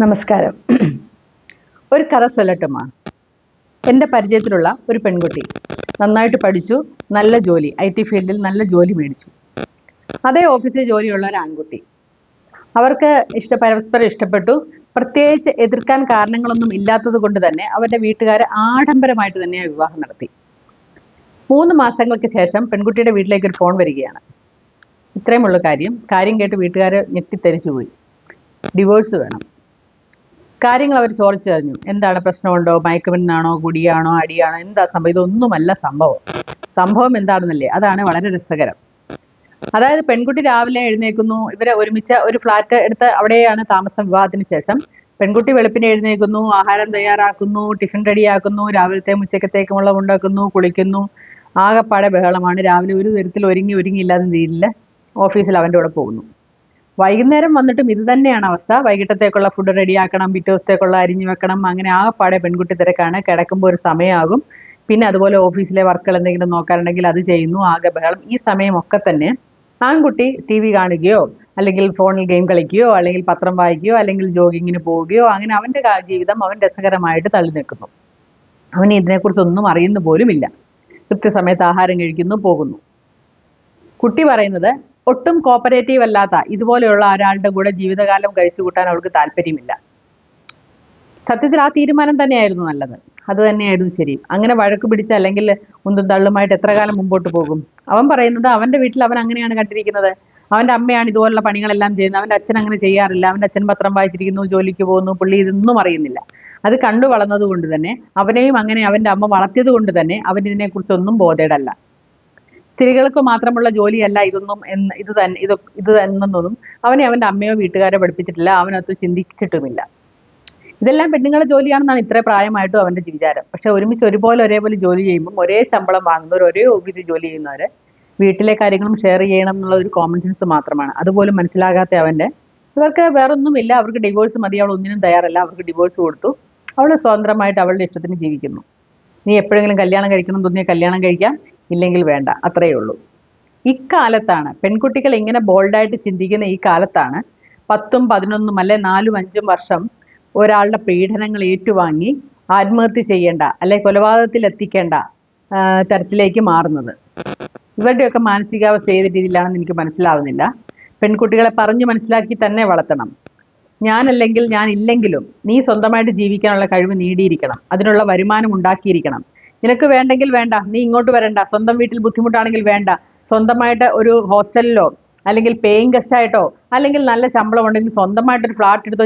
നമസ്കാരം. ഒരു കഥ ചൊല്ലട്ടുമാ. എൻ്റെ പരിചയത്തിലുള്ള ഒരു പെൺകുട്ടി നന്നായിട്ട് പഠിച്ചു, നല്ല ജോലി, IT ഫീൽഡിൽ നല്ല ജോലി മേടിച്ചു. അതേ ഓഫീസിൽ ജോലിയുള്ള ഒരു ആൺകുട്ടി. അവർക്ക് പരസ്പരം ഇഷ്ടപ്പെട്ടു. പ്രത്യേകിച്ച് എതിർക്കാൻ കാരണങ്ങളൊന്നും ഇല്ലാത്തത് കൊണ്ട് തന്നെ അവരുടെ വീട്ടുകാർ ആഡംബരമായിട്ട് തന്നെ ആ വിവാഹം നടത്തി. 3 മാസങ്ങൾക്ക് ശേഷം പെൺകുട്ടിയുടെ വീട്ടിലേക്ക് ഒരു ഫോൺ വരികയാണ്. ഇത്രയുമുള്ള കാര്യം കേട്ട് വീട്ടുകാർ ഞെട്ടിത്തെറിച്ചു പോയി. ഡിവോഴ്സ് വേണം. കാര്യങ്ങൾ അവർ ചോദിച്ചു കഴിഞ്ഞു. എന്താണ് പ്രശ്നമുണ്ടോ? മയക്കുമരുന്നാണോ? കുടിയാണോ? അടിയാണോ? എന്താ സംഭവം? ഇതൊന്നുമല്ല സംഭവം എന്താണെന്നല്ലേ? അതാണ് വളരെ രസകരം. അതായത് പെൺകുട്ടി രാവിലെ എഴുന്നേൽക്കുന്നു. ഇവരെ ഒരുമിച്ച് ഒരു ഫ്ലാറ്റ് എടുത്ത് അവിടെയാണ് താമസം. വിവാഹത്തിന് ശേഷം പെൺകുട്ടി വെളുപ്പിനെ എഴുന്നേൽക്കുന്നു, ആഹാരം തയ്യാറാക്കുന്നു, ടിഫിൻ റെഡിയാക്കുന്നു, രാവിലത്തെ ഉച്ചക്കത്തേക്കുമുള്ള ഉണ്ടാക്കുന്നു, കുളിക്കുന്നു. ആകെപ്പാടെ ബഹളമാണ്. രാവിലെ ഒരു തരത്തിൽ ഒരുങ്ങിയില്ലാതെ രീതിയിൽ ഓഫീസിൽ അവൻ്റെ കൂടെ പോകുന്നു. വൈകുന്നേരം വന്നിട്ടും ഇത് തന്നെയാണ് അവസ്ഥ. വൈകിട്ടത്തേക്കുള്ള ഫുഡ് റെഡിയാക്കണം, പിറ്റേ ദിവസത്തേക്കുള്ള അരിഞ്ഞു വെക്കണം. അങ്ങനെ ആകെപ്പാടെ പെൺകുട്ടി തിരക്കാണ്. കിടക്കുമ്പോൾ ഒരു സമയമാകും. പിന്നെ അതുപോലെ ഓഫീസിലെ വർക്കുകൾ എന്തെങ്കിലും നോക്കാനുണ്ടെങ്കിൽ അത് ചെയ്യുന്നു. ആകെ ബഹളം. ഈ സമയമൊക്കെ തന്നെ ആൺകുട്ടി TV കാണുകയോ അല്ലെങ്കിൽ ഫോണിൽ ഗെയിം കളിക്കുകയോ അല്ലെങ്കിൽ പത്രം വായിക്കുകയോ അല്ലെങ്കിൽ ജോഗിങ്ങിന് പോവുകയോ അങ്ങനെ അവൻ്റെ ജീവിതം അവൻ രസകരമായിട്ട് തള്ളി നിൽക്കുന്നു. അവന് ഇതിനെക്കുറിച്ചൊന്നും അറിയുന്ന പോലുമില്ല. കൃത്യസമയത്ത് ആഹാരം കഴിക്കുന്നു, പോകുന്നു. കുട്ടി പറയുന്നത് ഒട്ടും കോപ്പറേറ്റീവ് അല്ലാത്ത ഇതുപോലെയുള്ള ഒരാളുടെ കൂടെ ജീവിതകാലം കഴിച്ചു കൂട്ടാൻ അവൾക്ക് താല്പര്യമില്ല. സത്യത്തിൽ ആ തീരുമാനം തന്നെയായിരുന്നു നല്ലത്. അത് തന്നെയായിരുന്നു ശരി. അങ്ങനെ വഴക്ക് പിടിച്ച അല്ലെങ്കിൽ ഉന്തും തള്ളുമായിട്ട് എത്ര കാലം മുമ്പോട്ട് പോകും? അവൻ പറയുന്നത് അവൻ്റെ വീട്ടിൽ അവൻ അങ്ങനെയാണ് കണ്ടിരിക്കുന്നത്. അവൻ്റെ അമ്മയാണ് ഇതുപോലുള്ള പണികളെല്ലാം ചെയ്യുന്നത്. അവൻ്റെ അച്ഛൻ അങ്ങനെ ചെയ്യാറില്ല. അവൻ്റെ അച്ഛൻ പത്രം വായിച്ചിരിക്കുന്നു, ജോലിക്ക് പോകുന്നു. പുള്ളി ഇതൊന്നും അറിയുന്നില്ല. അത് കണ്ടു വളർന്നത് കൊണ്ട് തന്നെ അവനെയും അങ്ങനെ അവൻ്റെ അമ്മ വളർത്തിയത് കൊണ്ട് തന്നെ അവൻ ഇതിനെക്കുറിച്ചൊന്നും ബോധേഡല്ല. സ്ത്രീകൾക്ക് മാത്രമുള്ള ജോലിയല്ല ഇതൊന്നും ഇത് എന്നൊന്നും അവനെ അവൻ്റെ അമ്മയോ വീട്ടുകാരോ പഠിപ്പിച്ചിട്ടില്ല. അവനത് ചിന്തിച്ചിട്ടുമില്ല. ഇതെല്ലാം പെണ്ണുങ്ങളുടെ ജോലിയാണെന്നാണ് ഇത്ര പ്രായമായിട്ടും അവൻ്റെ വിചാരം. പക്ഷെ ഒരുമിച്ച് ഒരേപോലെ ജോലി ചെയ്യുമ്പം ഒരേ ശമ്പളം വാങ്ങുന്നവർ, ഒരേ ഓഫീസിൽ ജോലി ചെയ്യുന്നവർ വീട്ടിലെ കാര്യങ്ങളും ഷെയർ ചെയ്യണം എന്നുള്ള ഒരു കോമൺ സെൻസ് മാത്രമാണ്. അതുപോലും മനസ്സിലാകാത്ത ഇവർക്ക് വേറൊന്നുമില്ല. അവർക്ക് ഡിവോഴ്സ് മതി. അവൾ ഒന്നിനും തയ്യാറല്ല. അവർക്ക് ഡിവോഴ്സ് കൊടുത്തു. അവൾ സ്വതന്ത്രമായിട്ട് അവളുടെ ഇഷ്ടത്തിന് ജീവിക്കുന്നു. നീ എപ്പോഴെങ്കിലും കല്യാണം കഴിക്കണം തോന്നിയാൽ കല്യാണം കഴിക്കാം, ഇല്ലെങ്കിൽ വേണ്ട. അത്രയേ ഉള്ളൂ. ഇക്കാലത്താണ് പെൺകുട്ടികൾ ഇങ്ങനെ ബോൾഡായിട്ട് ചിന്തിക്കുന്ന ഈ കാലത്താണ് 10ഉം 11ഉം അല്ലെ 4ഉം 5ഉം വർഷം ഒരാളുടെ പീഡനങ്ങൾ ഏറ്റുവാങ്ങി ആത്മഹത്യ ചെയ്യേണ്ട അല്ലെ കൊലപാതകത്തിൽ എത്തിക്കേണ്ട തരത്തിലേക്ക് മാറുന്നത്. ഇവരുടെയൊക്കെ മാനസികാവസ്ഥ ഏത് രീതിയിലാണെന്ന് എനിക്ക് മനസ്സിലാവുന്നില്ല. പെൺകുട്ടികളെ പറഞ്ഞു മനസ്സിലാക്കി തന്നെ വളർത്തണം. ഞാൻ ഇല്ലെങ്കിലും നീ സ്വന്തമായിട്ട് ജീവിക്കാനുള്ള കഴിവ് നേടിയിരിക്കണം. അതിനുള്ള വരുമാനം ഉണ്ടാക്കിയിരിക്കണം. നിനക്ക് വേണ്ടെങ്കിൽ വേണ്ട, നീ ഇങ്ങോട്ട് വരണ്ട. സ്വന്തം വീട്ടിൽ ബുദ്ധിമുട്ടാണെങ്കിൽ വേണ്ട. സ്വന്തമായിട്ട് ഒരു ഹോസ്റ്റലിലോ അല്ലെങ്കിൽ പേയിങ് ഗസ്റ്റ് ആയിട്ടോ അല്ലെങ്കിൽ നല്ല ശമ്പളം ഉണ്ടെങ്കിൽ സ്വന്തമായിട്ടൊരു ഫ്ലാറ്റ് എടുത്തോ